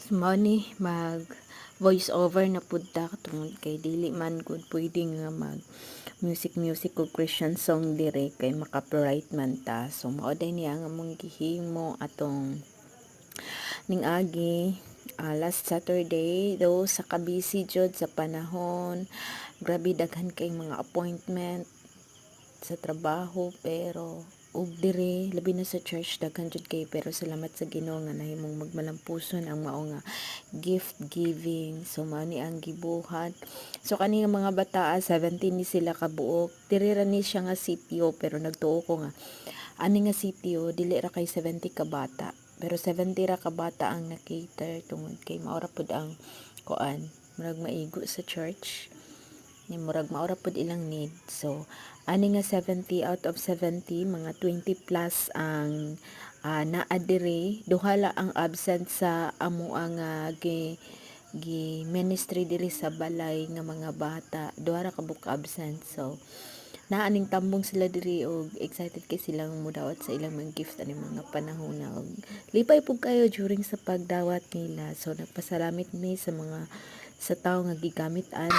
Mao ni mag voice over na pud ta tungod kay dili man gud pwede nga mag music o Christian song dire kay maka-copyright man ta. So mao day niya nga mong gihimo atong ning agi last Saturday do sa kabisi jud sa panahon. Grabe daghan kay mga appointment sa trabaho pero ug dire labi na sa church daghan jud kay pero salamat sa Ginoo nga nahimong magmalampuson ang mao nga gift giving. So mao ni ang gibuhat. So kani nga mga bataa 17 ni sila kabuok. Dire ra ni siya nga sitio pero nagtuo ko nga ani nga sitio dili ra kay 70 ka bata. Pero 70 ra ka bata ang na-cater tungod kay mao ra pud ang kuan murag maigo sa church. Ni murag maura pud ilang need. So ani nga 70 out of 70 mga 20 plus ang naa dire. Duha la ang absent sa amo ang gi ministry diri sa balay nga mga bata. Duha ra ka book absent. So naaning tambong sila diri og excited kay silang mudawat sa ilang mga gift ani mga panahon na og lipay pug kayo during sa pagdawat nila. So nagpasalamit mi sa mga sa tao nga gigamit ani